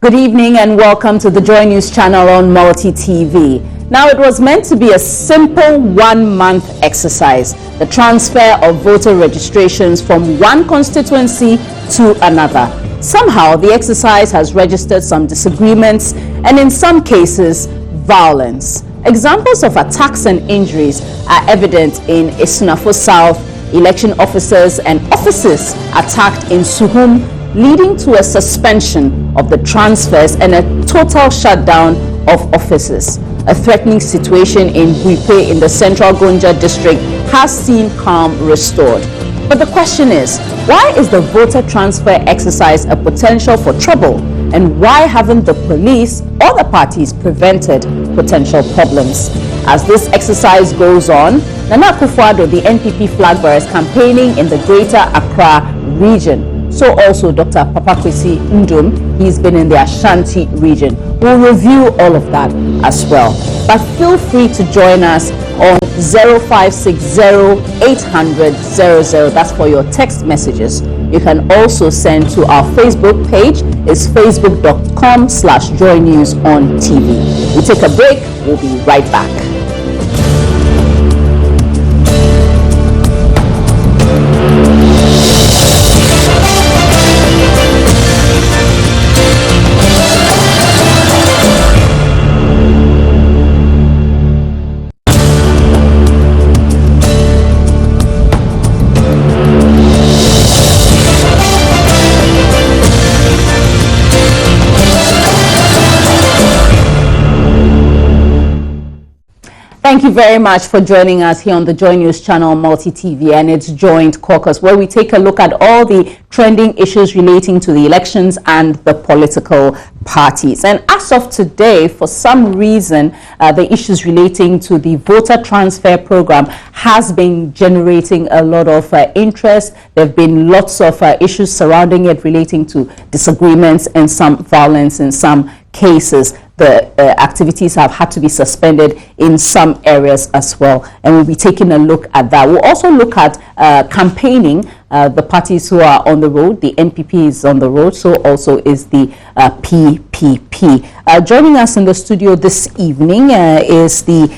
Good evening and welcome to the Joy News channel on Multi TV. Now, it was meant to be a simple one-month exercise, the transfer of voter registrations from one constituency to another. Somehow, the exercise has registered some disagreements and in some cases, violence. Examples of attacks and injuries are evident in Esunafo South, election officers and officers attacked in Suhum, leading to a suspension of the transfers and a total shutdown of offices. A threatening situation in Buipe in the Central Gonja district has seen calm restored. But the question is, why is the voter transfer exercise a potential for trouble? And why haven't the police or the parties prevented potential problems? As this exercise goes on, Nana Akufo-Addo, the NPP flag bearer, is campaigning in the Greater Accra region. So also Dr. Papakwesi Ndum, he's been in the Ashanti region. We'll review all of that as well. But feel free to join us on 0560-800-00. That's for your text messages. You can also send to our Facebook page. It's facebook.com/joynewsontv. We'll take a break. We'll be right back. Thank you very much for joining us here on the Joy News channel Multi TV and its joint caucus, where we take a look at all the trending issues relating to the elections and the political parties. And as of today, for some reason, the issues relating to the voter transfer program has been generating a lot of interest. There have been lots of issues surrounding it relating to disagreements and some violence in some cases. The activities have had to be suspended in some areas as well, and we'll be taking a look at that. We'll also look at campaigning, the parties who are on the road. The NPP is on the road, so also is the PPP. Joining us in the studio this evening is the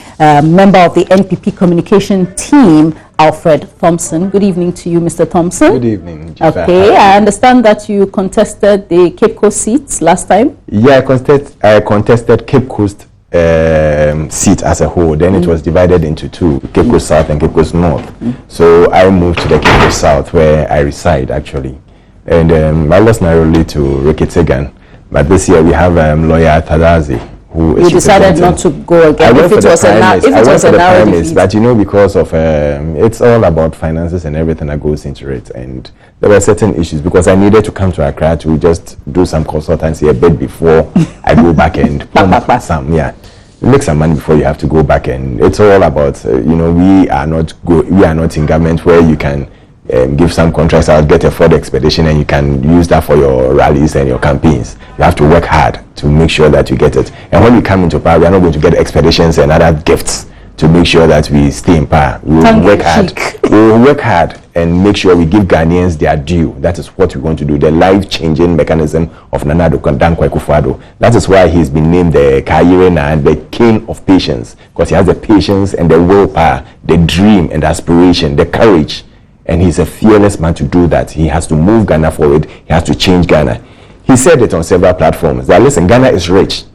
member of the NPP communication team, Alfred Thompson. Good evening to you, Mr. Thompson. Good evening, Jaffa. Okay, I understand that you contested the Cape Coast seats last time. Yeah, I contested Cape Coast seat as a whole. Then it was divided into two, Cape Coast South and Cape Coast North. So I moved to the Cape Coast South, where I reside actually. And I lost narrowly to Ricky Tegan. But this year we have lawyer Tadazi, who you decided not to go again. I went for the primaries, but you know, because of it's all about finances and everything that goes into it, and there were certain issues because I needed to come to Accra to just do some consultancy a bit before I go back and make some money before you have to go back. And it's all about you know, we are not in government where you can give some contracts out, get a fraud expedition, and you can use that for your rallies and your campaigns. You have to work hard to make sure that you get it. And when we come into power, we are not going to get expeditions and other gifts to make sure that we stay in power. We will work hard. We will work hard and make sure we give Ghanaians their due. That is what we want to do. The life-changing mechanism of Nana Akufo-Addo. That is why he's been named the Kayirena and the king of patience, because he has the patience and the willpower, the dream and the aspiration, the courage. And he's a fearless man to do that. He has to move Ghana forward. He has to change Ghana. He said it on several platforms that, listen, Ghana is rich.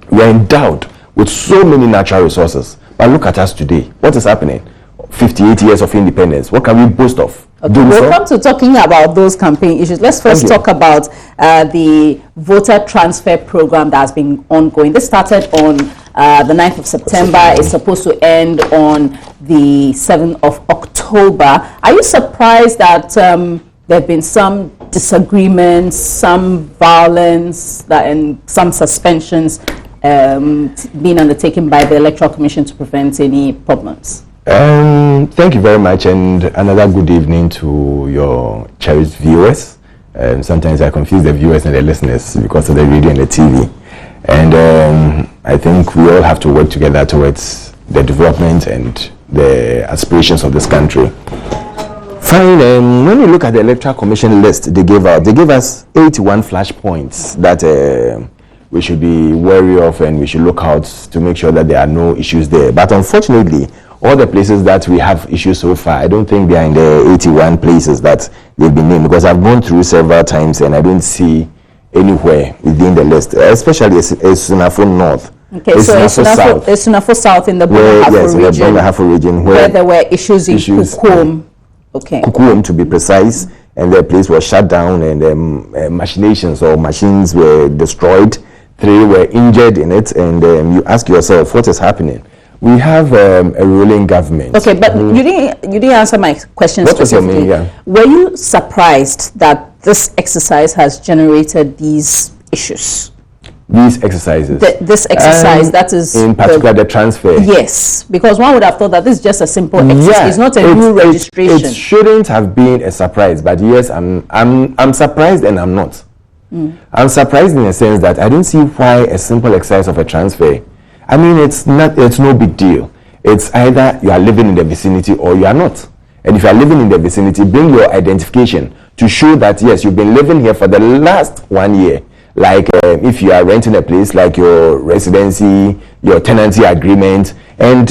We are endowed with so many natural resources. But look at us today. What is happening? 58 years of independence. What can we boast of? Okay, we'll come to talking about those campaign issues. Let's first talk about the voter transfer program that has been ongoing. This started on the 9th of September. It's supposed to end on the 7th of October. Are you surprised that there have been some disagreements, some violence, and some suspensions being undertaken by the Electoral Commission to prevent any problems? Thank you very much, and another good evening to your cherished viewers. Sometimes I confuse the viewers and the listeners because of the radio and the TV. And I think we all have to work together towards the development and the aspirations of this country. Fine. When you look at the Electoral Commission list they gave us 81 flashpoints that we should be wary of, and we should look out to make sure that there are no issues there. But unfortunately, all the places that we have issues so far, I don't think they are in the 81 places that they've been named, because I've gone through several times and I don't see anywhere within the list, especially Esunafo North. Okay, so Esunafo South in the Bongahafo region, where there were issues in Kukuom. Okay. Kukuom, to be precise, and the place was shut down, and machinations or machines were destroyed. 3 were injured in it, and you ask yourself, what is happening? We have a ruling government. Okay, but you didn't answer my question specifically. Were you surprised that this exercise has generated these issues? These exercises? This exercise, that is... In particular, the transfer? Yes, because one would have thought that this is just a simple exercise. It's not a new registration. It shouldn't have been a surprise, but yes, I'm surprised and I'm not. I'm surprised in a sense that I don't see why a simple exercise of a transfer. I mean, it's no big deal. It's either you are living in the vicinity or you are not. And if you are living in the vicinity, bring your identification to show that, yes, you've been living here for the last 1 year. Like if you are renting a place, like your residency, your tenancy agreement, and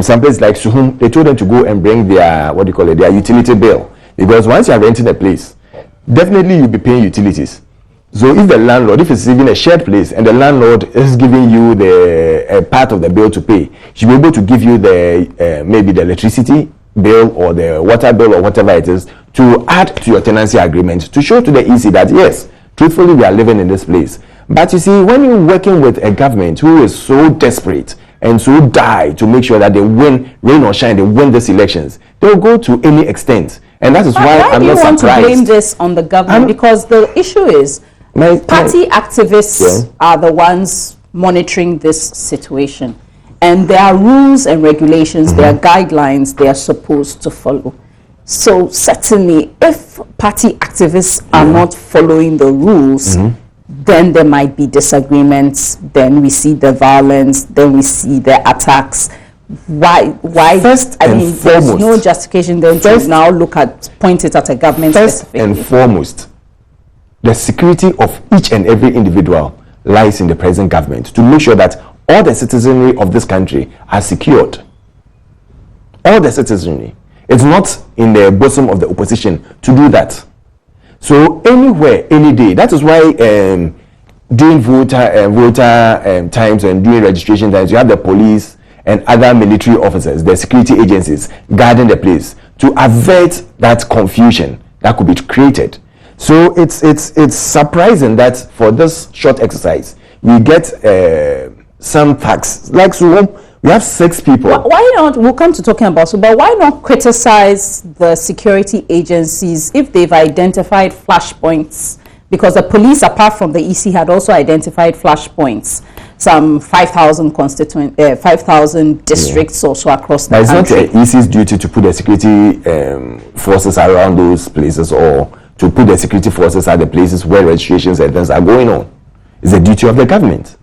some places like Suhum, they told them to go and bring their, their utility bill. Because once you are renting a place, definitely you'll be paying utilities. So if the landlord, if it's even a shared place and the landlord is giving you the part of the bill to pay, she'll be able to give you the maybe the electricity bill or the water bill or whatever it is to add to your tenancy agreement to show to the EC that yes, truthfully we are living in this place. But you see, when you're working with a government who is so desperate and so die to make sure that they win, rain or shine, they win these elections, they'll go to any extent. And that is why I'm not surprised. Why do you want to blame this on the government? Because the issue is party activists are the ones monitoring this situation, and there are rules and regulations, there are guidelines they are supposed to follow. So certainly if party activists are not following the rules, then there might be disagreements, then we see the violence, then we see the attacks. Why first I and mean, foremost, there's no justification then to now point it at a government specifically. First and foremost, the security of each and every individual lies in the present government to make sure that all the citizenry of this country are secured. All the citizenry. It's not in the bosom of the opposition to do that. So anywhere, any day, that is why during voter times and during registration times, you have the police and other military officers, the security agencies guarding the place to avert that confusion that could be created. So it's surprising that for this short exercise we get some facts like so we have 6 people. Why not? We'll come to talking about so, but why not criticize the security agencies if they've identified flashpoints? Because the police, apart from the EC, had also identified flashpoints. Some 5,000 districts also across the country. It's not the EC's duty to put the security forces around those places or to put the security forces at the places where registrations and things are going on. It's the duty of the government.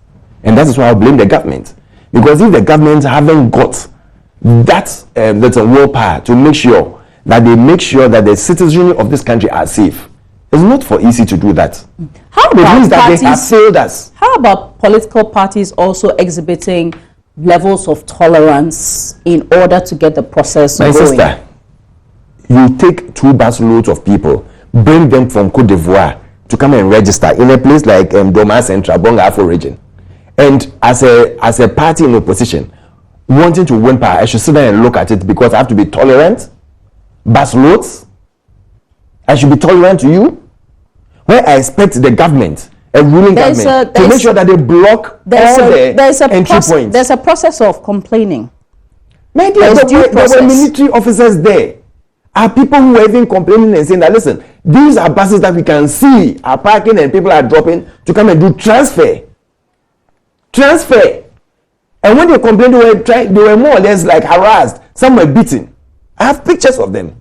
And that is why I blame the government. Because if the government haven't got that willpower to make sure that the citizenry of this country are safe, it's not for EC to do that. How about parties, they have failed us. How about political parties also exhibiting levels of tolerance in order to get the process going? My sister, you take 2 bus loads of people, bring them from Côte d'Ivoire to come and register in a place like Doma Central, Bongahafo region. And as a party in opposition, wanting to win power, I should sit there and look at it because I have to be tolerant. Bus loads, I should be tolerant to you. Where I expect the government, a ruling government, to make sure that they block all the entry points. There's a process of complaining. My dear, there were military officers there. Are people who are even complaining and saying that, listen, these are buses that we can see are parking and people are dropping to come and do transfer. And when they complained, they were more or less like harassed. Some were beaten. I have pictures of them.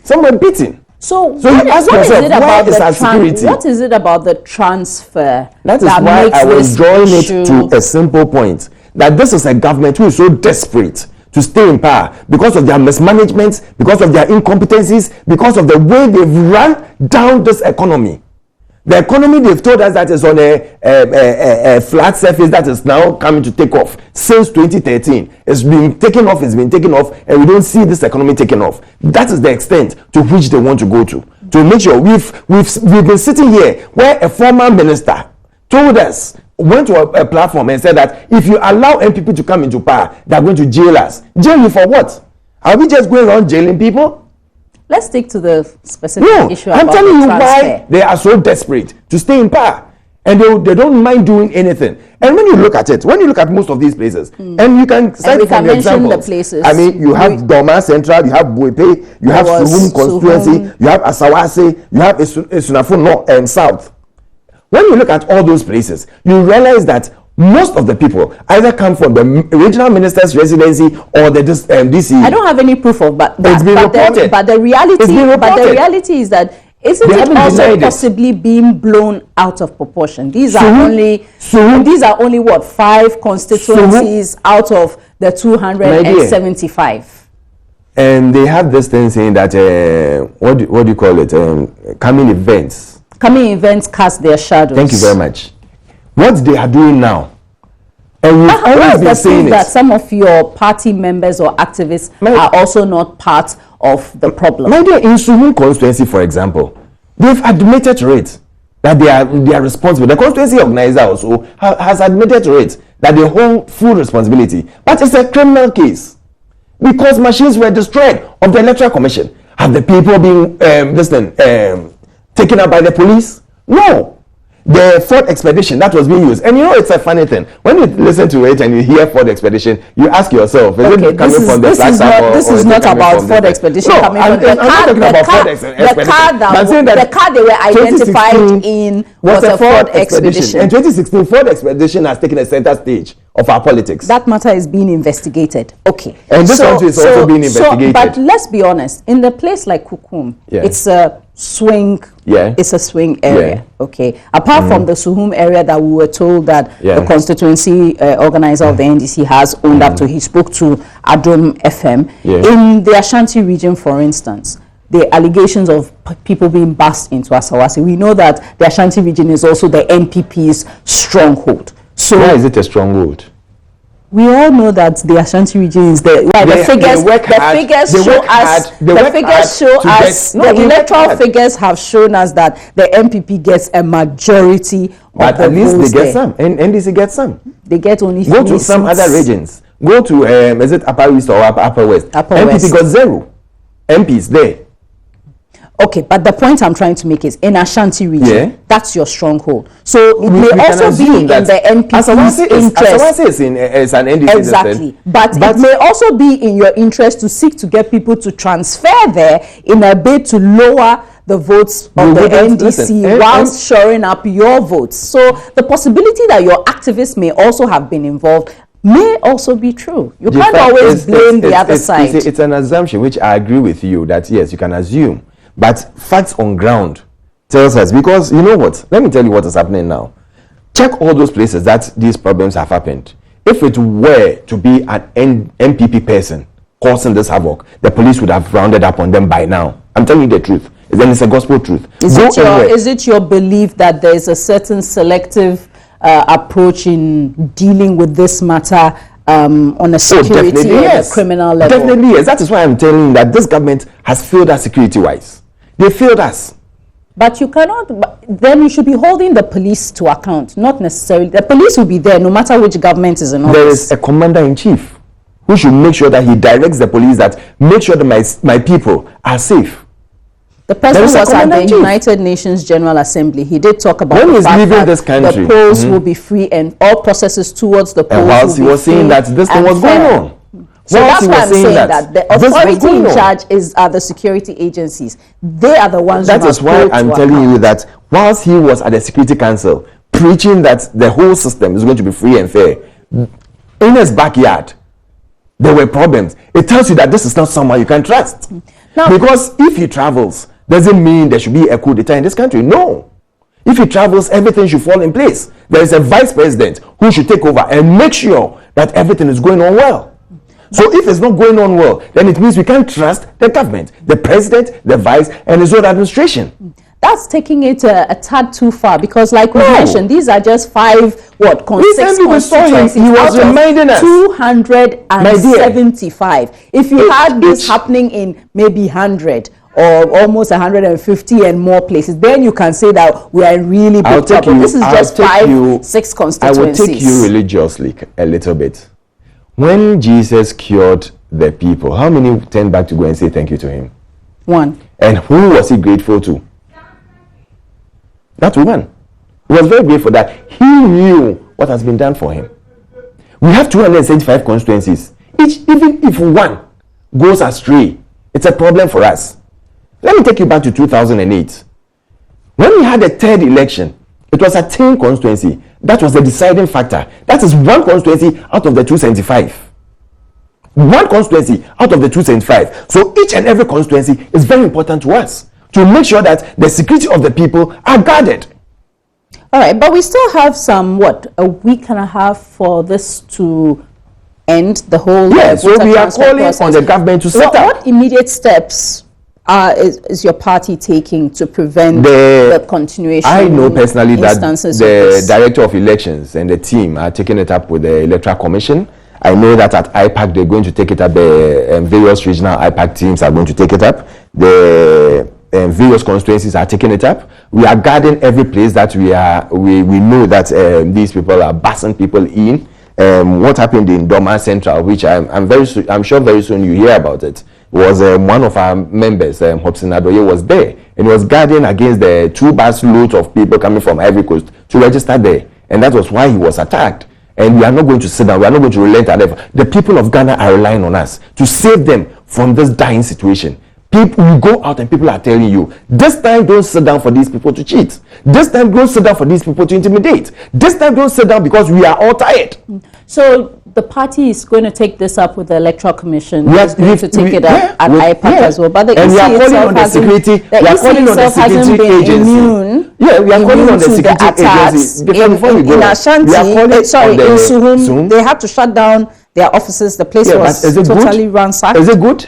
Some were beaten. So you ask yourself, where is our security? What is it about the transfer that is why I was drawing it to a simple point, that this is a government who is so desperate to stay in power because of their mismanagement, because of their incompetencies, because of the way they've run down this economy. The economy, they've told us that is on a flat surface that is now coming to take off since 2013. It's been taken off, and we don't see this economy taking off. That is the extent to which they want to go to make sure we've been sitting here where a former minister told us, went to a platform and said that if you allow MPP to come into power, they're going to jail us. Jail you for what? Are we just going around jailing people? Let's stick to the specific issue. I'm telling you why they are so desperate to stay in power, and they don't mind doing anything. And when you look at it, when you look at most of these places, and you can cite from the examples. The places. I mean, you have Doma Central, you have Buepe, you have Suhum constituency, you have Asawase, you have Esunafo North and South. When you look at all those places, you realize that most of the people either come from the regional minister's residency or the DC. I don't have any proof of, but it's been reported. But the reality is that isn't it also possibly being blown out of proportion? These are only what, 5 constituencies out of the 275. And they have this thing saying that what do you call it? Coming events cast their shadows. Thank you very much. What they are doing now, and we've always been saying that some of your party members or activists are also not part of the problem. My dear, in Suhum constituency, for example, they've admitted to it that they are responsible. The constituency organizer also has admitted to it that they hold full responsibility. But it's a criminal case because machines were destroyed of the Electoral Commission. Have the people been taken up by the police? No. The Ford expedition that was being used, and you know it's a funny thing. When you listen to it and you hear Ford expedition, you ask yourself, is it coming from the flag sample? This is not about Ford expedition coming from the car. The car they were identified in was a Ford expedition. In 2016, Ford expedition has taken a center stage of our politics. That matter is being investigated. Okay. And this country is also being investigated. But let's be honest, in the place like Kukum, it's a swing. It's a swing area. Okay. Apart from the Suhum area that we were told that the constituency organizer of the NDC has owned up to, he spoke to Adom FM. In the Ashanti region, for instance, the allegations of people being bussed into Asawase, we know that the Ashanti region is also the NPP's stronghold. So why is it a stronghold? We all know that the Ashanti region is there. The electoral figures have shown us that the MPP gets a majority but of the at least votes they get some, and NDC gets some. They get only 3 Go to some seats. other regions. Go to is it Upper East or Upper West? MPP got 0 MPs there. Okay, but the point I'm trying to make is in Ashanti region, that's your stronghold. So it may also be in the NPP's interest. Is an NDC. Exactly. But it may also be in your interest to seek to get people to transfer there in a bid to lower the votes of the NDC whilst shoring up your votes. So the possibility that your activists may also have been involved may also be true. You can't always blame the other side. It's an assumption, which I agree with you that yes, you can assume. But facts on ground tells us, because you know what? Let me tell you what is happening now. Check all those places that these problems have happened. If it were to be an MPP person causing this havoc, the police would have rounded up on them by now. I'm telling you the truth. Then it's a gospel truth. Is it your belief that there is a certain selective approach in dealing with this matter on a security or a criminal level? Definitely yes. That is why I'm telling you that this government has failed us security-wise. They failed us. But you cannot, then you should be holding the police to account, not necessarily. The police will be there no matter which government is in office. There is a commander-in-chief who should make sure that he directs the police that make sure that my people are safe. The person was at the United Nations General Assembly. He did talk about the fact that this country, the polls will be free and all processes towards the polls will be free. Whilst he was saying that this thing was going on. So that's why I'm saying that the authority in charge are the security agencies. They are the ones. That is why I'm telling you that whilst he was at the Security Council preaching that the whole system is going to be free and fair, in his backyard there were problems. It tells you that this is not someone you can trust. Now, because if he travels, doesn't mean there should be a coup d'etat in this country. No. If he travels, everything should fall in place. There is a vice president who should take over and make sure that everything is going on well. So if it's not going on well, then it means we can't trust the government, the president, the vice, and his own administration. That's taking it a tad too far, because like we mentioned, these are just 5 constituencies. He was reminding us 275. If you had this happening in maybe 100 or almost 150 and more places, then you can say that we are in really big trouble. This is just 5, 6 constituencies. I will take you religiously a little bit. When Jesus cured the people, how many turned back to go and say thank you to him? 1. And who was he grateful to? That woman. He was very grateful that he knew what has been done for him. We have 275 constituencies. Even if one goes astray, it's a problem for us. Let me take you back to 2008. When we had the 3rd election, it was a 10 constituency. That was the deciding factor. That is one constituency out of the 275. One constituency out of the 275. So each and every constituency is very important to us, to make sure that the security of the people are guarded. All right, but we still have some, a week and a half for this to end, the whole so we are calling on the government to set up. What immediate steps is your party taking to prevent the continuation? I know personally that the director of elections and the team are taking it up with the Electoral Commission. I know that at IPAC they're going to take it up. The various regional IPAC teams are going to take it up. The various constituencies are taking it up. We are guarding every place that we know that these people are busing people in. What happened in Doma Central, which I'm sure very soon you hear about it, was one of our members, Hobson Adoye, was there, and he was guarding against the 2-bus load of people coming from Ivory Coast to register there, and that was why he was attacked. And we are not going to sit down. We are not going to relent at ever. The people of Ghana are relying on us to save them from this dying situation. People, you go out and people are telling you, this time don't sit down for these people to cheat. This time don't sit down for these people to intimidate. This time don't sit down because we are all tired. So the party is going to take this up with the Electoral Commission. We are going to take it up at IPAC as well. But the EC itself hasn't been immune. Yeah, we are calling on the security agency. In Ashanti, in Suhum, they had to shut down their offices. The place was totally ransacked. Is it good?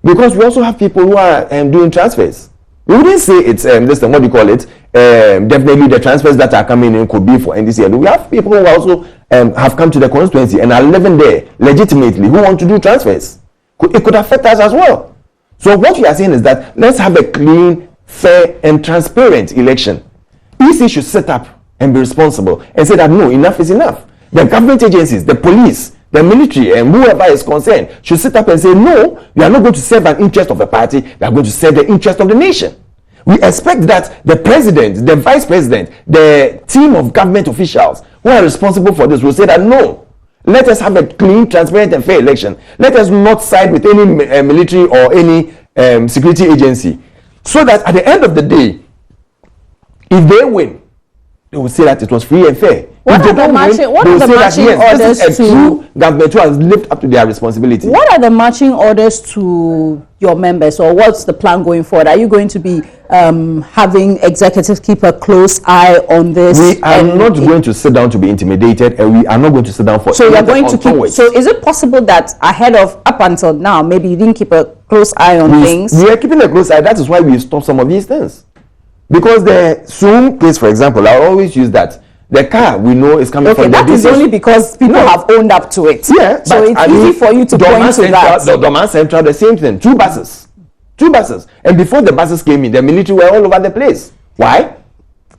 Because we also have people who are doing transfers. We wouldn't say it's this thing, what do you call it? Definitely the transfers that are coming in could be for NDC. And we have people who also have come to the constituency and are living there legitimately who want to do transfers. It could affect us as well. So what we are saying is that let's have a clean, fair and transparent election. EC should set up and be responsible and say that no, enough is enough. The government agencies, the police, the military and whoever is concerned should sit up and say, no, we are not going to serve an interest of a party, we are going to serve the interest of the nation. We expect that the president, the vice president, the team of government officials who are responsible for this will say that no, let us have a clean, transparent and fair election. Let us not side with any military or any security agency. So that at the end of the day, if they win, they will say that it was free and fair. What are the marching orders to government who has lived up to their responsibility? What are the marching orders to your members, or what's the plan going forward? Are you going to be having executives keep a close eye on this? We are not going to sit down to be intimidated, and we are not going to sit down for. So you are going to keep. So is it possible that ahead of up until now, maybe you didn't keep a close eye on things? We are keeping a close eye. That is why we stop some of these things. Because the Zoom case, for example, I always use that. The car we know is coming from the that is only because people have owned up to it. Yeah, so it's easy for you to point to that. The Doma Central, the same thing. 2 buses. And before the buses came in, the military were all over the place. Why?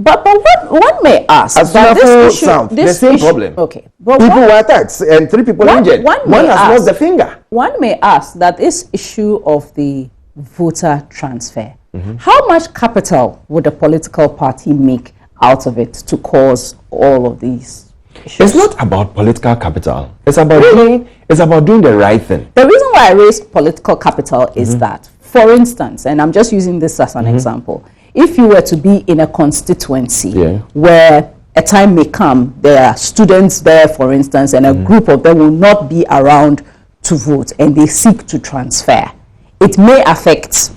But one may ask that this issue, the same problem. Okay. But people were attacked and 3 people injured. One has lost the finger. One may ask that this issue of the voter transfer, how much capital would a political party make out of it to cause all of these issues? It's not about political capital. It's about doing the right thing. The reason why I raised political capital is that, for instance, and I'm just using this as an example, if you were to be in a constituency where a time may come, there are students there, for instance, and a group of them will not be around to vote and they seek to transfer, it may affect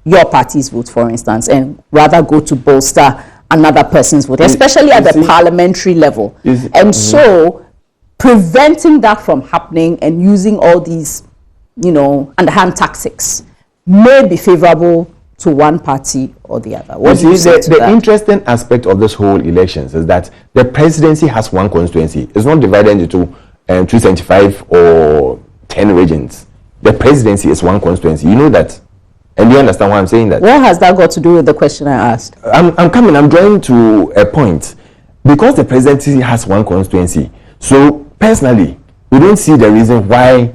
your party's vote, for instance, and rather go to bolster another person's vote, especially at the parliamentary level. So preventing that from happening and using all these, underhand tactics may be favorable to one party or the other. What do you say to that? The interesting aspect of this whole elections is that the presidency has one constituency. It's not divided into 275 or 10 regions. The presidency is one constituency. You know that? And you understand why I'm saying that? What has that got to do with the question I asked? I'm drawing to a point. Because the presidency has one constituency, so personally, we don't see the reason why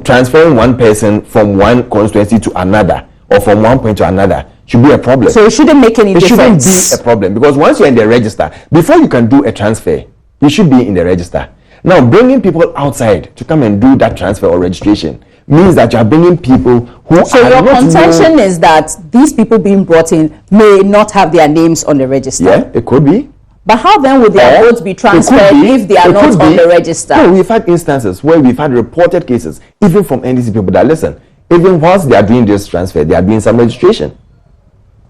transferring one person from one constituency to another or from one point to another should be a problem. So it shouldn't make any difference. It shouldn't be a problem, because once you're in the register, before you can do a transfer, you should be in the register. Now, bringing people outside to come and do that transfer or registration means that you are bringing people who so your contention is that these people being brought in may not have their names on the register. Yeah, it could be. But how then would their votes be transferred if they are not on the register? No, we've had instances where we've had reported cases, even from NDC people, that listen, even whilst they are doing this transfer, they are doing some registration.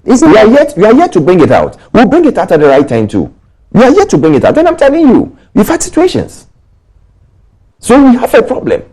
We are yet to bring it out. We'll bring it out at the right time too. We are yet to bring it out. And I'm telling you, we've had situations. So we have a problem.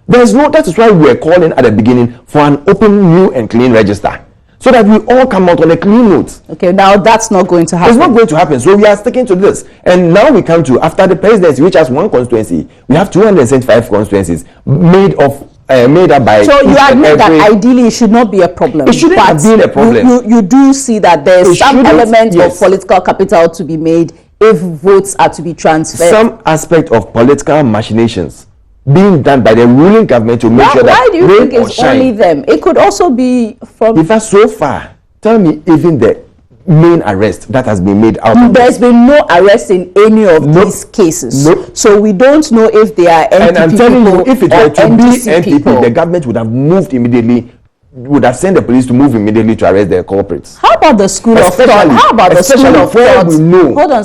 That is why we are calling at the beginning for an open, new and clean register, so that we all come out on a clean note. Okay, now that's not going to happen. It's not going to happen. So we are sticking to this. And now we come to, after the presidency, which has one constituency, we have 275 constituencies made up by... So you admit that ideally it should not be a problem. It shouldn't have been a problem. You do see that there's some element of political capital to be made if votes are to be transferred. Some aspect of political machinations being done by the ruling government to make sure that... Why do you think it's only them? It could also be from... In fact, so far, tell me even the main arrest that has been made out of There's been no arrest in any of these cases. Nope. So we don't know if they are NPP And I'm telling you, if it were to be NPP, the government would have moved immediately, would have sent the police to move immediately to arrest their culprits. How about the school of thought? How about the school of thought? Hold on,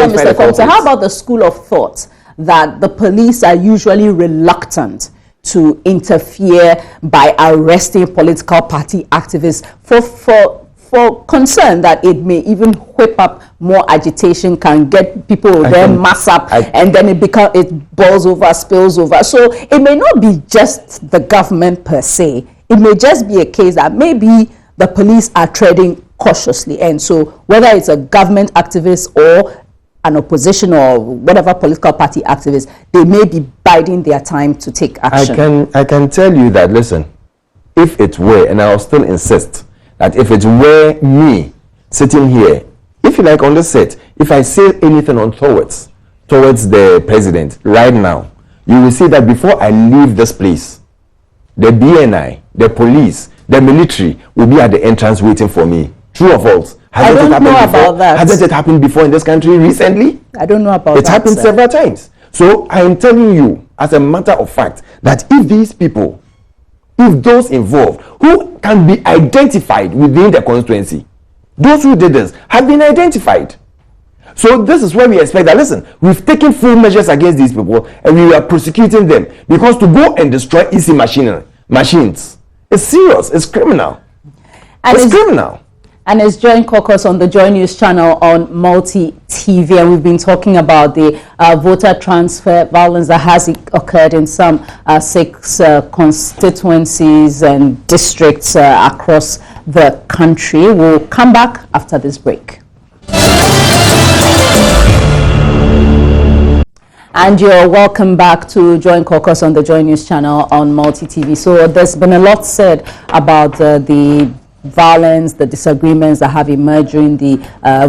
Mr. Caucus. How about the school of thought that the police are usually reluctant to interfere by arresting political party activists for concern that it may even whip up more agitation, can get people then mass up, and then it boils over, spills over. So it may not be just the government per se. It may just be a case that maybe the police are treading cautiously, and so whether it's a government activist or an opposition or whatever political party activist, they may be biding their time to take action. I can tell you that, listen, if it were, and I'll still insist, that if it were me sitting here, if you like on the set, if I say anything on towards the president right now, you will see that before I leave this place, the BNI, the police, the military will be at the entrance waiting for me. True or false? I don't know about that. Hasn't it happened before in this country recently? I don't know about that. It's happened several times. So I am telling you, as a matter of fact, that if these people, if those involved, who can be identified within the constituency, those who did this have been identified. So this is where we expect that, listen, we've taken full measures against these people and we are prosecuting them, because to go and destroy easy machines is serious, it's criminal. And it's criminal. And it's Joint Caucus on the Joy News channel on Multi TV, and we've been talking about the voter transfer violence that has occurred in some 6 constituencies and districts across the country. We'll come back after this break. And you're welcome back to Joint Caucus on the Joy News channel on Multi TV. So there's been a lot said about the violence, the disagreements that have emerged during the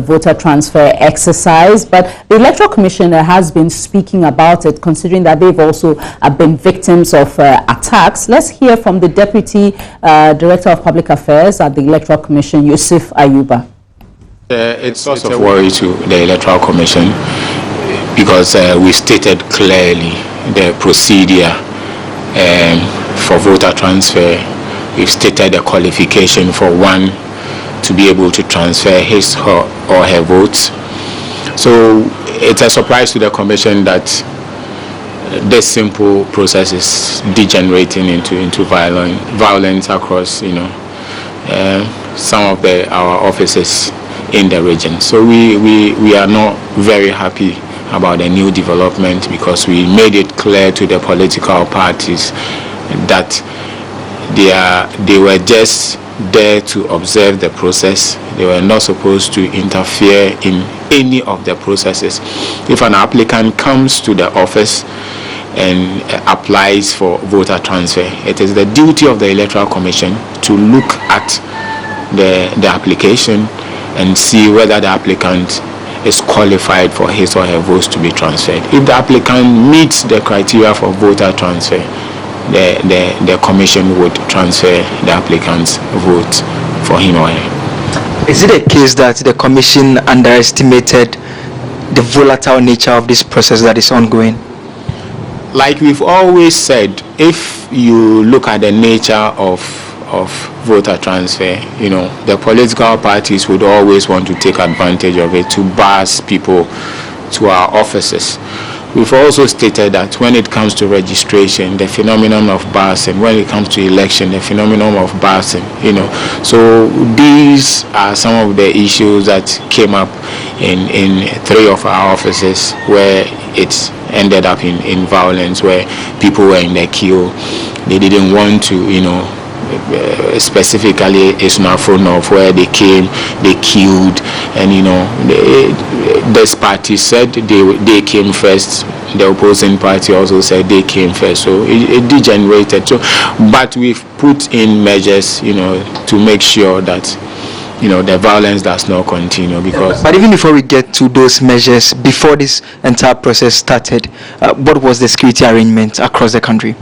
voter transfer exercise, but the Electoral Commission has been speaking about it, considering that they've also been victims of attacks. Let's hear from the Deputy Director of Public Affairs at the Electoral Commission, Yusuf Ayuba. It's a source of worry to the Electoral Commission, because we stated clearly the procedure for voter transfer. We've stated the qualification for one to be able to transfer his or her votes. So it's a surprise to the Commission that this simple process is degenerating into violence across, some of our offices in the region. So we are not very happy about the new development, because we made it clear to the political parties that they were just there to observe the process. They were not supposed to interfere in any of the processes. If an applicant comes to the office and applies for voter transfer, it is the duty of the Electoral Commission to look at the application and see whether the applicant is qualified for his or her votes to be transferred. If the applicant meets the criteria for voter transfer, the commission would transfer the applicant's vote for him or her. Is it a case that the commission underestimated the volatile nature of this process that is ongoing? Like we've always said, if you look at the nature of voter transfer, you know, the political parties would always want to take advantage of it to bus people to our offices. We've also stated that when it comes to registration, the phenomenon of busing, when it comes to election, the phenomenon of busing, you know. So these are some of the issues that came up in 3 of our offices where it ended up in violence, where people were in the queue. They didn't want to, you know, specifically it's not for North, where they came, they queued, and you know, this party said they came first. The opposing party also said they came first, so it degenerated. So, but we've put in measures, you know, to make sure that, you know, the violence does not continue. Because but even before we get to those measures, before this entire process started, what was the security arrangement across the country?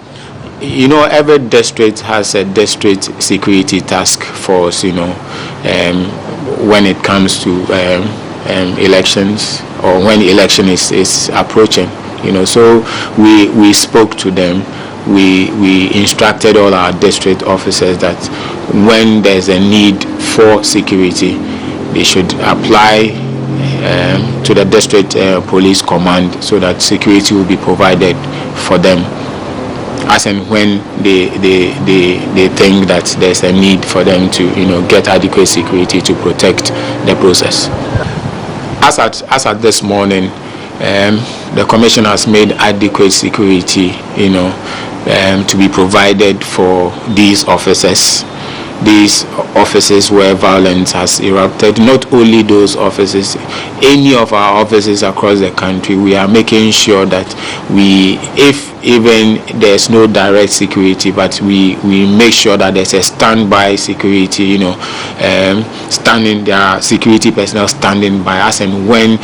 You know, every district has a district security task force, you know, when it comes to elections, or when election is approaching, you know. So we spoke to them. We instructed all our district officers that when there's a need for security, they should apply to the district police command, so that security will be provided for them as and when they think that there's a need for them to, you know, get adequate security to protect the process. As at this morning, the commission has made adequate security, you know, to be provided for these offices where violence has erupted. Not only those offices, any of our offices across the country, we are making sure that if even there's no direct security, but we make sure that there's a standby security, you know, there are security personnel standing by us, and when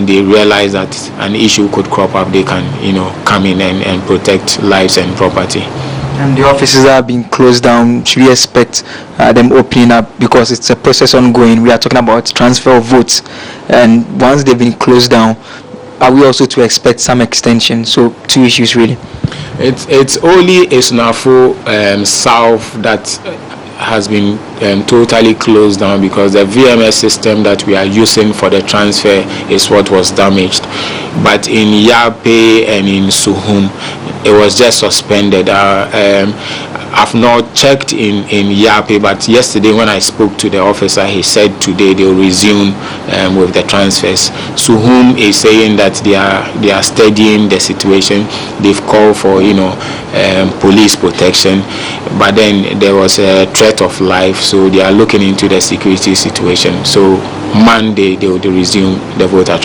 they realize that an issue could crop up, they can, you know, come in and protect lives and property. And the offices that are being closed down, should we expect them opening up, because it's a process ongoing? We are talking about transfer of votes, and once they've been closed down, are we also to expect some extension? So 2 issues really. It's only Isnafo South that has been totally closed down, because the VMS system that we are using for the transfer is what was damaged. But in Yape and in Suhum, it was just suspended. I've not checked in Yape, but yesterday when I spoke to the officer, he said today they'll resume with the transfers. Suhum is saying that they are studying the situation. They've called for, you know, police protection, but then there was a threat of life, so they are looking into the security situation. So Monday they will resume the voter.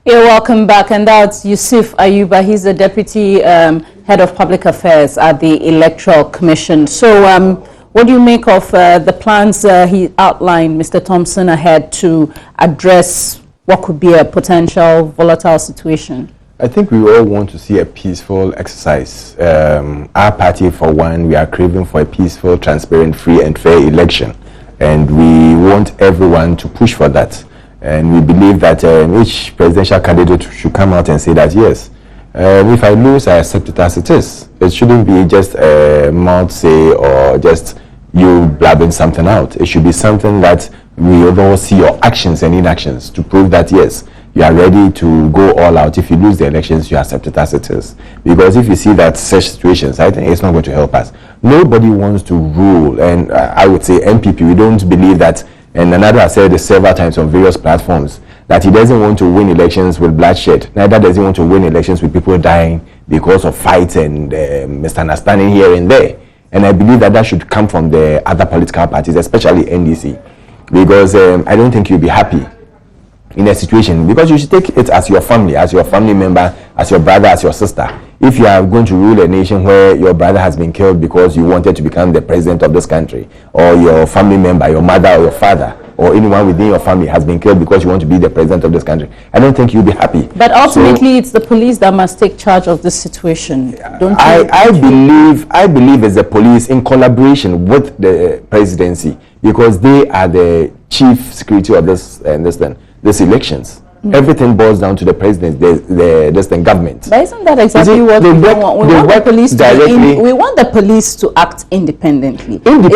You're welcome back, and that's Yusuf Ayuba. He's the Deputy Head of Public Affairs at the Electoral Commission. So what do you make of the plans he outlined, Mr. Thompson, ahead to address what could be a potential volatile situation? I think we all want to see a peaceful exercise. Our party, for one, we are craving for a peaceful, transparent, free and fair election, and we want everyone to push for that. And we believe that each presidential candidate should come out and say that, yes, if I lose, I accept it as it is. It shouldn't be just a mouth say or just you blabbing something out. It should be something that we all see your actions and inactions to prove that, yes, you are ready to go all out. If you lose the elections, you accept it as it is. Because if you see that such situations, I think it's not going to help us. Nobody wants to rule, and I would say MPP, we don't believe that, and another has said this several times on various platforms, that he doesn't want to win elections with bloodshed. Neither does he want to win elections with people dying because of fights and misunderstanding here and there. And I believe that should come from the other political parties, especially NDC. Because I don't think you'll be happy in a situation, because you should take it as your family member, as your brother, as your sister. If you are going to rule a nation where your brother has been killed because you wanted to become the president of this country, or your family member, your mother or your father, or anyone within your family has been killed because you want to be the president of this country, I don't think you'll be happy. But ultimately, it's the police that must take charge of this situation, don't you? I believe it's the police in collaboration with the presidency, because they are the chief security of this elections. Everything boils down to the president, the government. But isn't that exactly what we want? We want the police we want the police to act independently. But you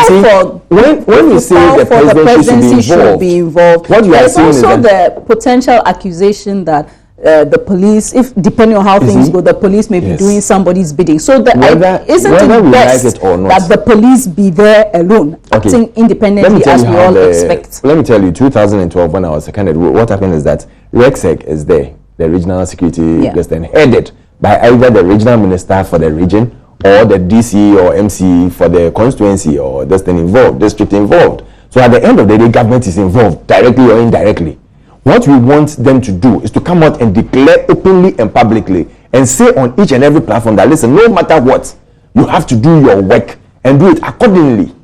see, when you say the presidency should be involved, what you are saying is also the potential accusation that the police, if depending on how things go, the police may be doing somebody's bidding. So isn't it best that the police be there alone, acting independently as we all expect? Let me tell you, 2012, when I was seconded, what happened is that RECSEC is there, the regional security headed by either the regional minister for the region or the DC or MC for the constituency or district involved. So at the end of the day, government is involved directly or indirectly. What we want them to do is to come out and declare openly and publicly and say on each and every platform that, listen, no matter what, you have to do your work and do it accordingly.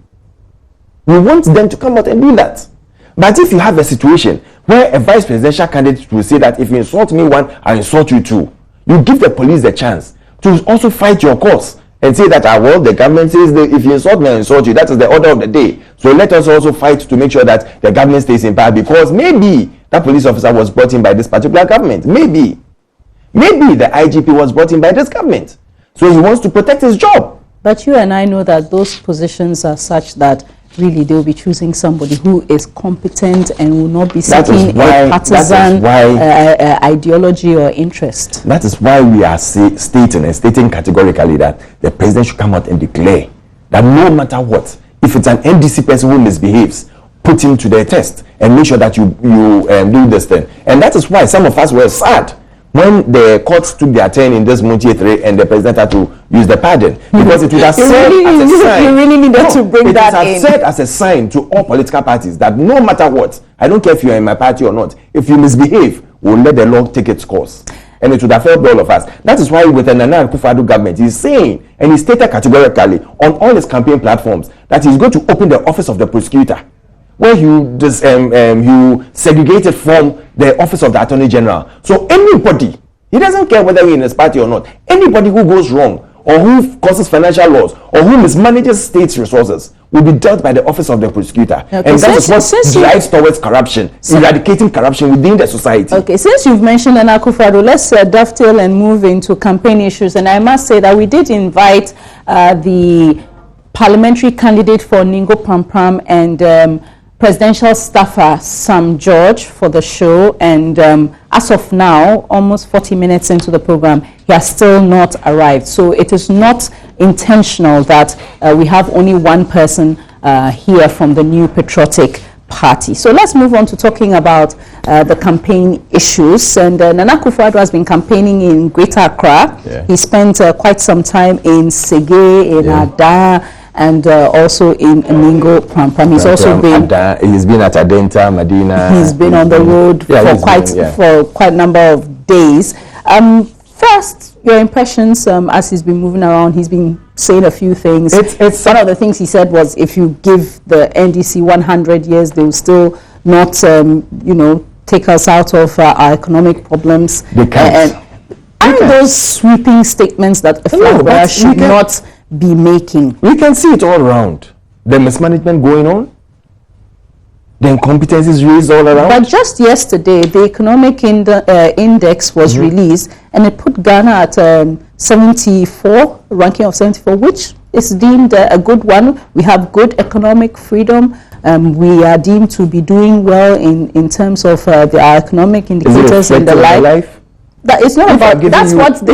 We want them to come out and do that. But if you have a situation where a vice presidential candidate will say that if you insult me one, I insult you two, you give the police the chance to also fight your cause and say that, well, the government says that if you insult me, I insult you. That is the order of the day. So let us also fight to make sure that the government stays in power, because maybe that police officer was brought in by this particular government. Maybe the IGP was brought in by this government. So he wants to protect his job. But you and I know that those positions are such that really they'll be choosing somebody who is competent and will not be seeking a partisan ideology or interest. That is why we are stating categorically that the president should come out and declare that no matter what, if it's an NDC person who misbehaves, put him to the test and make sure that you do this thing. And that is why some of us were sad when the courts took their turn in this Muntie 3 and the president had to use the pardon, because it would have served as a sign. You really needed to bring that in. It has served as a sign to all political parties that no matter what, I don't care if you're in my party or not, if you misbehave, we'll let the law take its course. And it would have helped all of us. That is why with the Nana Akufo-Addo government, he's saying, and he stated categorically on all his campaign platforms, that he's going to open the office of the prosecutor, where you segregated from the office of the Attorney General. So anybody, he doesn't care whether you're in his party or not, anybody who goes wrong or who causes financial loss or who mismanages state's resources will be dealt by the office of the prosecutor. Okay, and that is what drives towards corruption, eradicating corruption within the society. Okay, since you've mentioned Nana Akufo-Addo, let's dovetail and move into campaign issues. And I must say that we did invite the parliamentary candidate for Ningo Prampram and presidential staffer Sam George for the show, and as of now, almost 40 minutes into the program, he has still not arrived. So it is not intentional that we have only one person here from the New Patriotic Party. So let's move on to talking about the campaign issues. And Nana Akufo-Addo has been campaigning in Greater Accra. Yeah. He spent quite some time in Sege, in Ada, and also in Ningo Prampram. He's also been at Adenta, Medina. He's been on the road for quite a number of days. First, your impressions as he's been moving around. He's been saying a few things. One of the things he said was, if you give the NDC 100 years, they will still not, take us out of our economic problems. They can't. Aren't those sweeping statements that a flag bearer should not be making? We can see it all around. The mismanagement going on, the incompetencies raised all around. But just yesterday, the economic index was released, and it put Ghana at 74, ranking of 74, which is deemed a good one. We have good economic freedom. we are deemed to be doing well in terms of our economic indicators and the like. That it's not about. That's what the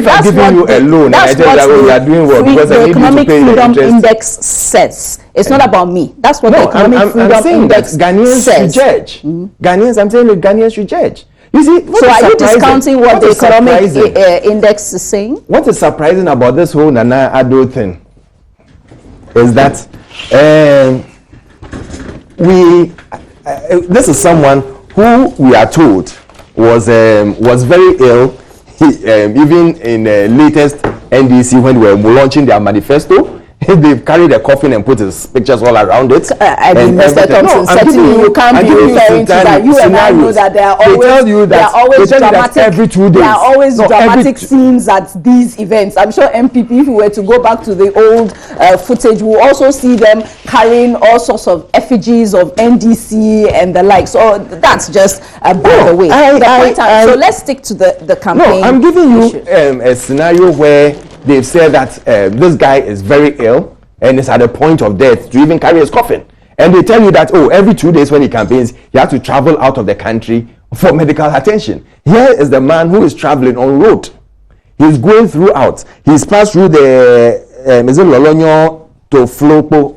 economic freedom index says. It's not about me. That's what the economic freedom index says. Ghanaians, I'm saying that Ghanaians should judge. You see, so are you discounting what the economic index is saying? What is surprising about this whole Nana Addo thing is that this is someone who we are told was very ill. Even in the latest NDC, when we were launching their manifesto, they've carried a coffin and put his pictures all around it. I mean, Mr. Thompson, certainly you can't be referring to that. You and I know that there are always dramatic. Every 2 days, there are always dramatic scenes at these events. I'm sure MPP, if we were to go back to the old footage, we'll also see them carrying all sorts of effigies of NDC and the like. So that's just by the way. So let's stick to the campaign. No, I'm giving you a scenario where they've said that this guy is very ill and is at the point of death to even carry his coffin. And they tell you that, every 2 days when he campaigns, he has to travel out of the country for medical attention. Here is the man who is traveling on road. He's going throughout. He's passed through the is it Lolonyo to Flopo,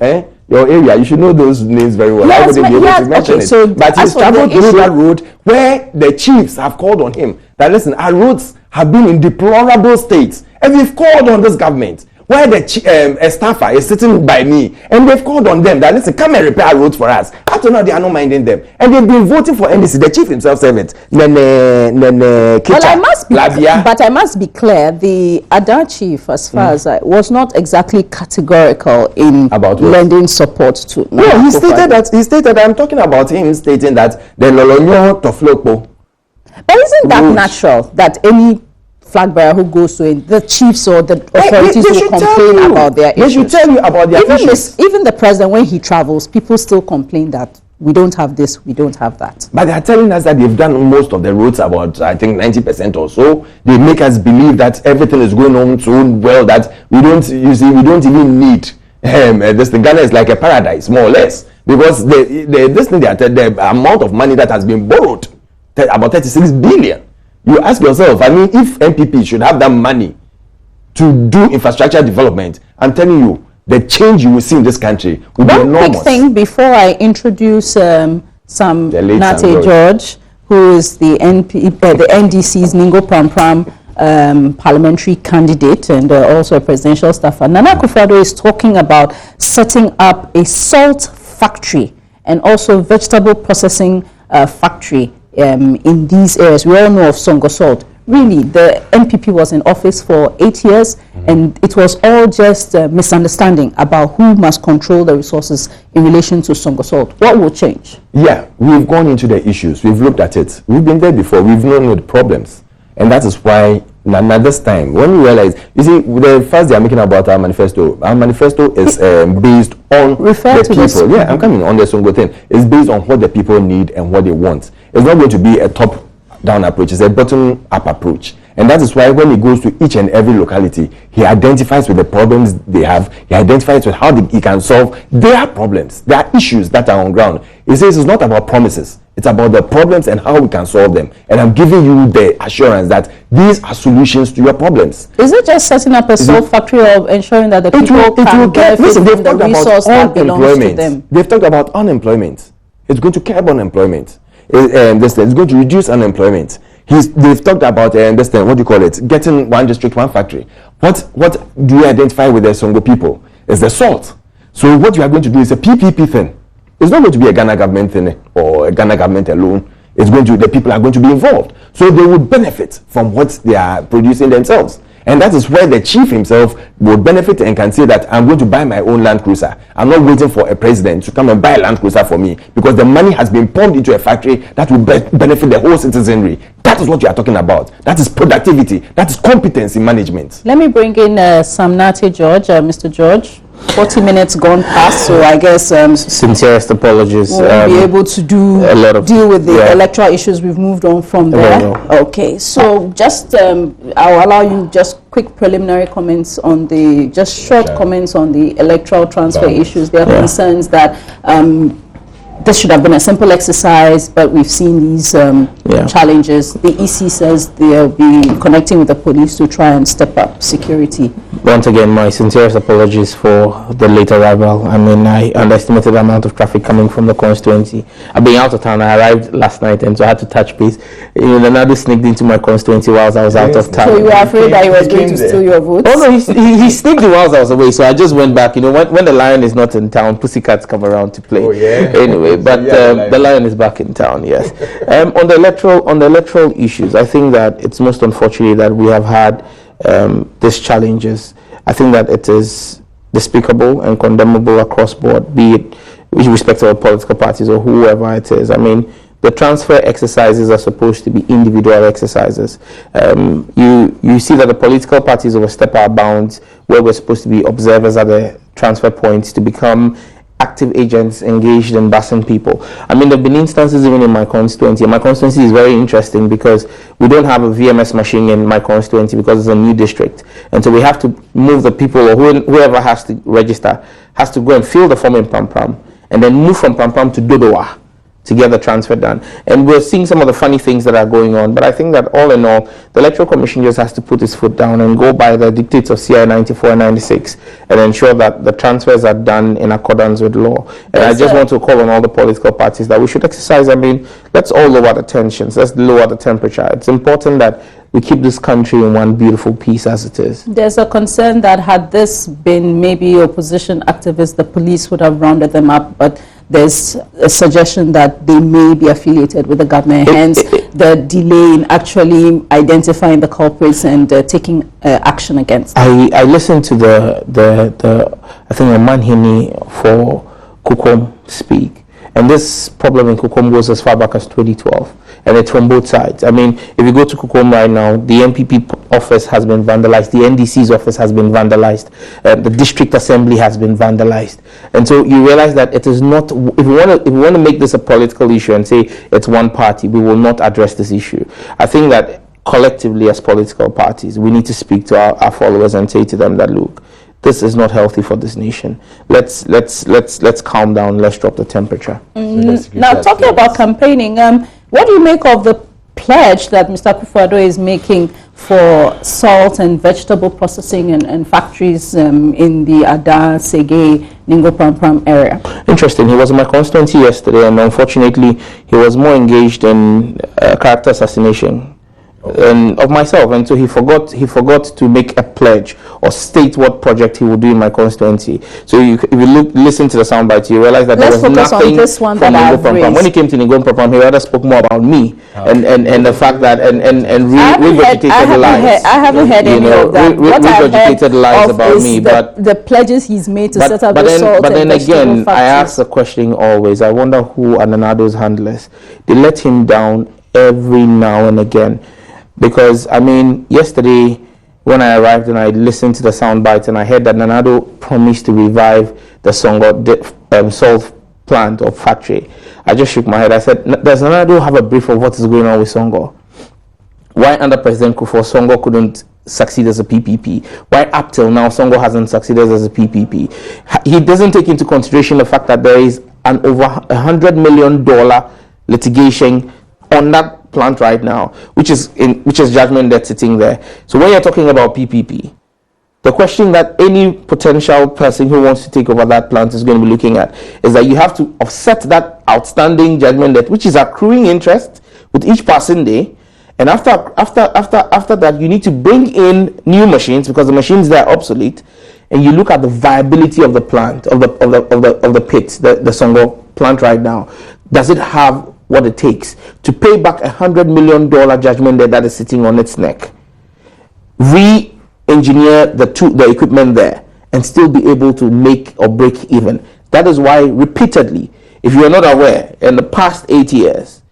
your area. You should know those names very well. Yes, I wouldn't be able to mention it. So but he's traveled through that road where the chiefs have called on him that, listen, our roads have been in deplorable states. And we've called on this government where the a staffer is sitting by me, and they've called on them that, listen, come and repair roads for us. After now, they are not minding them, and they've been voting for NDC. The chief himself said it. But I must be clear. The Ada chief, as far as was not exactly categorical in lending support to. No, he stated that. I'm talking about him stating that the Lolonyo to Flopo. But isn't that natural that any flag bearer who goes to it, the chiefs or the authorities will complain about their issues? They should tell you about their issues. Even the president, when he travels, people still complain that we don't have this, we don't have that. But they are telling us that they've done most of the roads, about I think 90% or so. They make us believe that everything is going on so well that we don't even need this thing. Ghana is like a paradise, more or less, because the amount of money that has been borrowed, about 36 billion. You ask yourself, I mean, if MPP should have that money to do infrastructure development, I'm telling you, the change you will see in this country will be enormous. One quick thing before I introduce Nate George, who is the NDC's Ningo Pram parliamentary candidate and also a presidential staffer. Nana Akufo-Addo is talking about setting up a salt factory and also vegetable processing factory in these areas. We all know of Songo Salt. Really, the NPP was in office for 8 years, and it was all just a misunderstanding about who must control the resources in relation to Songo Salt. What will change? Yeah, we've gone into the issues. We've looked at it. We've been there before. We've known the problems. And that is why, now this time, when we realize, you see, the first they are making about our manifesto is based on the people. Yeah, I'm coming on the Songo thing. It's based on what the people need and what they want. It's not going to be a top-down approach. It's a bottom-up approach. And that is why when he goes to each and every locality, he identifies with the problems they have. He identifies with how he can solve their problems. There are issues that are on ground. He says it's not about promises. It's about the problems and how we can solve them. And I'm giving you the assurance that these are solutions to your problems. Is it just setting up a salt factory or ensuring that the people can benefit from the resource that belongs to them? They've talked about unemployment. It's going to curb unemployment. It's going to reduce unemployment. They've talked about what do you call it? Getting one district, one factory. What do you identify with the Songo people? It's the salt. So what you are going to do is a PPP thing. It's not going to be a Ghana government thing or a Ghana government alone. It's going to, the people are going to be involved. So they would benefit from what they are producing themselves. And that is where the chief himself would benefit and can say that I'm going to buy my own Land Cruiser. I'm not waiting for a president to come and buy a Land Cruiser for me, because the money has been pumped into a factory that will benefit the whole citizenry. That is what you are talking about. That is productivity. That is competence in management. Let me bring in Sam Nate George. Mr. George, 40 minutes gone past, so I guess sincerest apologies. We'll be able to deal with the electoral issues. We've moved on from there. Okay, so just I'll allow you just quick preliminary comments on comments on the electoral transfer issues. There are concerns that this should have been a simple exercise, but we've seen these challenges. The EC says they'll be connecting with the police to try and step up security. Once again, my sincerest apologies for the late arrival. I mean, I underestimated the amount of traffic coming from the constituency. I've been out of town. I arrived last night, and so I had to touch base. You know, Nanado sneaked into my constituency whilst I was out of town. So you were afraid that he was going to steal your votes? Oh no, he sneaked in whilst I was away. So I just went back. You know, when the lion is not in town, pussycats come around to play. Oh yeah. Anyway, but the lion is back in town. Yes. On the electoral issues, I think that it's most unfortunate that we have had these challenges. I think that it is despicable and condemnable across board, be it with respect to our political parties or whoever it is. I mean, the transfer exercises are supposed to be individual exercises. You see that the political parties overstep our bounds where we're supposed to be observers at the transfer points to become active agents engaged in busing people. I mean, there have been instances even in my constituency. My constituency is very interesting because we don't have a VMS machine in my constituency because it's a new district. And so we have to move the people, or whoever has to register, has to go and fill the form in Pram Pram and then move from Pram Pram to Dodowa to get the transfer done. And we're seeing some of the funny things that are going on. But I think that all in all, the Electoral Commission just has to put its foot down and go by the dictates of CI 94 and 96 and ensure that the transfers are done in accordance with law. And I just want to call on all the political parties that we should exercise. I mean, let's all lower the tensions. Let's lower the temperature. It's important that we keep this country in one beautiful piece as it is. There's a concern that had this been maybe opposition activists, the police would have rounded them up, but there's a suggestion that they may be affiliated with the government, hence the delay in actually identifying the culprits and taking action against them. I listened to I think a Manhini for Kukom speak, and this problem in Kukom goes as far back as 2012. And it's from both sides. I mean, if you go to Kukom right now, the MPP office has been vandalized, the NDC's office has been vandalized, the district assembly has been vandalized. And so you realize that it is not, if we want to make this a political issue and say it's one party, we will not address this issue. I think that collectively as political parties, we need to speak to our followers and say to them that, look, this is not healthy for this nation. Let's calm down. Let's drop the temperature. Now, talking about campaigning, what do you make of the pledge that Mr. Akufo-Addo is making for salt and vegetable processing and factories in the Ada, Sege, Ningo Pram Pram area? Interesting. He was in my constituency yesterday, and unfortunately, he was more engaged in character assassination. Of myself, and so he forgot to make a pledge or state what project he would do in my constituency. So if you listen to the soundbite, you realize that there was nothing from Ningo Pram Pram. When he came to Ningo Pram Pram, he rather spoke more about me and the fact that and regurgitated lies. I haven't heard any of that. What regurgitated lies about me, but the pledges he's made to set up the salt but then and again, factories. I ask the question always. I wonder who are Nanado's handlers. They let him down every now and again. Because, I mean, yesterday when I arrived and I listened to the sound bites and I heard that Nanado promised to revive the Songo salt plant or factory, I just shook my head. I said, does Nanado have a brief of what is going on with Songo? Why under President Kufuor, Songo couldn't succeed as a PPP? Why up till now Songo hasn't succeeded as a PPP? He doesn't take into consideration the fact that there is an over $100 million litigation on that plant right now, which is judgment debt sitting there. So when you're talking about PPP, the question that any potential person who wants to take over that plant is going to be looking at is that you have to offset that outstanding judgment debt, which is accruing interest with each passing day. And after that, you need to bring in new machines because the machines there are obsolete. And you look at the viability of the plant, of the pit, the Songo plant right now. Does it have what it takes to pay back $100 million judgment debt that is sitting on its neck, re-engineer the equipment there, and still be able to make or break even? That is why repeatedly, if you are not aware, in the past 8 years,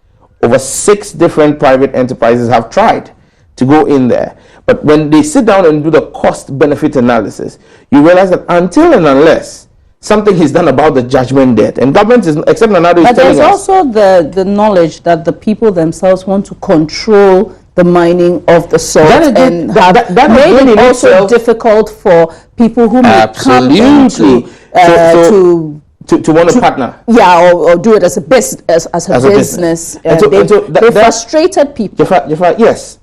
over 6 different private enterprises have tried to go in there. But when they sit down and do the cost-benefit analysis, you realize that until and unless something is done about the judgment debt, and government is, except Nanado is telling us. But there's also the knowledge that the people themselves want to control the mining of the salt and have made it also difficult for people who may come into to want to partner. Yeah, or do it as a business. As a business. They frustrated people. Yes.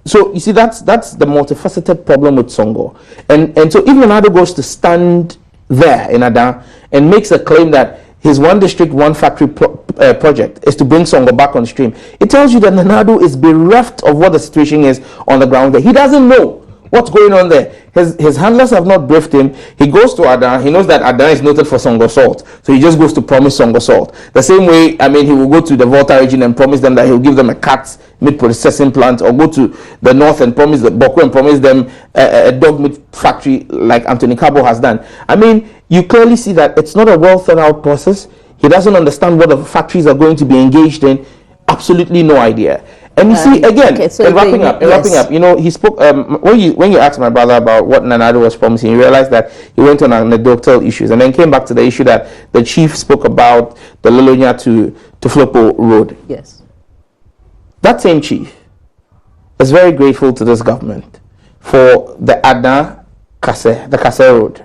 So you see, that's the multifaceted problem with Songo, and so if Nana goes to stand there in Adan and makes a claim that his one district, one factory project is to bring Songo back on stream, it tells you that Nanado is bereft of what the situation is on the ground there. He doesn't know what's going on there. His handlers have not briefed him. He goes to Adan. He knows that Adan is noted for Songo salt, so he just goes to promise Songo salt. The same way, I mean, he will go to the Volta region and promise them that he'll give them a cat meat processing plant, or go to the north and promise the Boko and promise them a dog meat factory like Anthony Cabo has done. I mean, you clearly see that it's not a well thought out process. He doesn't understand what the factories are going to be engaged in. Absolutely no idea. And you see, again, wrapping up, you know, he spoke, when you asked my brother about what Nanado was promising, you realized that he went on anecdotal issues and then came back to the issue that the chief spoke about the Lolonia to Flopo road. Yes. That same chief is very grateful to this government for the Ada the Kase road,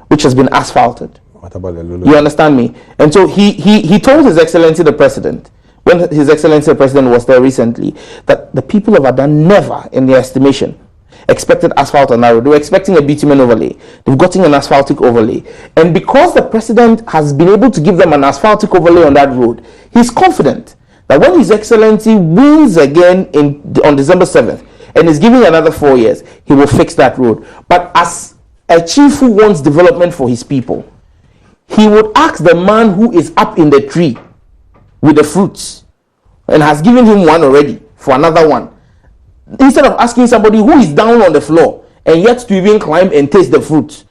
which has been asphalted. What about the Lolonia? You understand me? And so he told His Excellency the President, when His Excellency the President was there recently, that the people of Adan never, in their estimation, expected asphalt on that road. They were expecting a bitumen overlay. They've gotten an asphaltic overlay. And because the President has been able to give them an asphaltic overlay on that road, he's confident that when His Excellency wins again on December 7th and is giving another 4 years, he will fix that road. But as a chief who wants development for his people, he would ask the man who is up in the tree with the fruits and has given him one already for another one, instead of asking somebody who is down on the floor and yet to even climb and taste the fruit,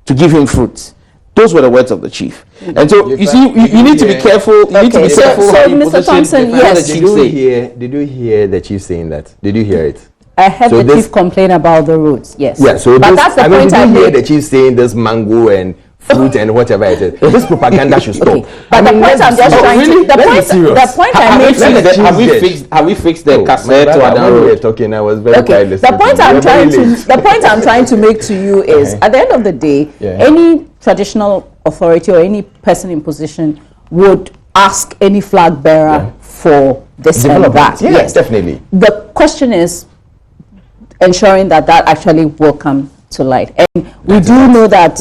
to give him fruits. Those were the words of the chief. And so you see, you need to be careful. You need to be careful. So Mr. Thompson, yes. Did you hear the chief saying that? Did you hear it? I heard the chief complain about the roads. Yes. Yeah. So but that's the point I made. Did you hear the chief saying this mango and fruit and whatever it is? This propaganda should stop. Okay. But the point I'm just trying to. The point I made. Have we fixed the cassette to Adan road? We were talking. I was very tired listening. The point I'm trying to make to you is, at the end of the day, any traditional authority or any person in position would ask any flag bearer for this and that. Yes, definitely. The question is ensuring that actually will come to light, and we do know that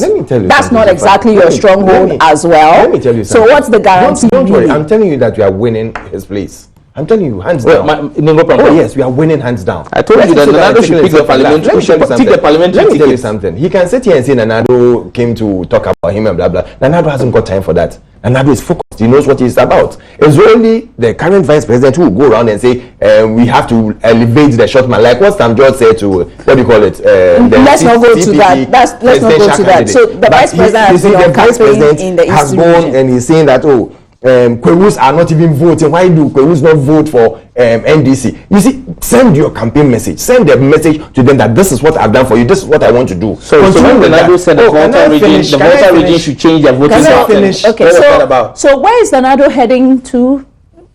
that's not exactly your stronghold as well. Let me tell you something. So what's the guarantee? Don't worry, I'm telling you that we are winning his place. I'm telling you, hands down. Oh yes, we are winning hands down. I told you that Nanado should pick the parliament. Let me tell you something. He can sit here and say Nanado came to talk about him and blah blah. Nanado hasn't got time for that. Nanado is focused. He knows what he's about. It's only the current vice president who will go around and say we have to elevate the short man, like what Sam George said to what do you call it? Let's not go to that. Let's not go to that. So the vice president has been on campaign in the East region, and he's saying that Kwewus are not even voting. Why do Kwewus not vote for NDC? You see, send your campaign message. Send the message to them that this is what I've done for you. This is what I want to do. So when Nanado said the Volta region should change their voting system. Okay, so where is Nanado heading to?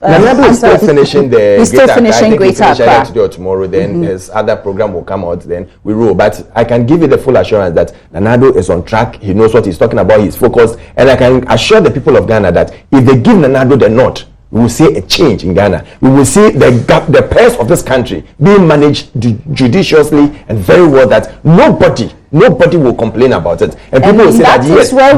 Nanado is still finishing the He's still finishing Greater Accra today or tomorrow. Then his other program will come out. Then we roll. But I can give you the full assurance that Nanado is on track. He knows what he's talking about. He's focused, and I can assure the people of Ghana that if they give Nanado the nod, we will see a change in Ghana. We will see the purse of this country being managed judiciously and very well, that nobody will complain about it. And people will say that yes, that's where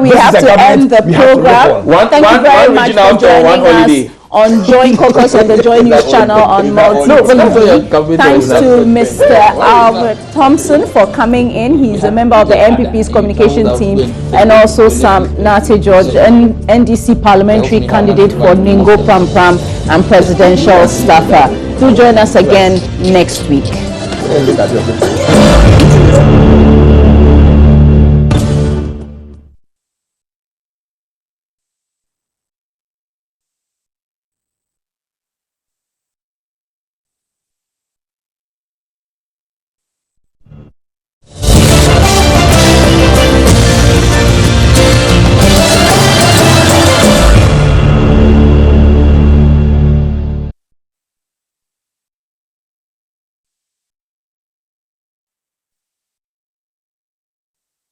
we have to end the program. Thank you very much for joining us on Join Caucus on the Join News channel on Multi TV. Thanks to Mr. Albert Thompson for coming in. He's a member of the MPP's communication team, and also Sam Nate George, NDC parliamentary candidate for Ningo Pram Pram and presidential staffer. Do join us again next week.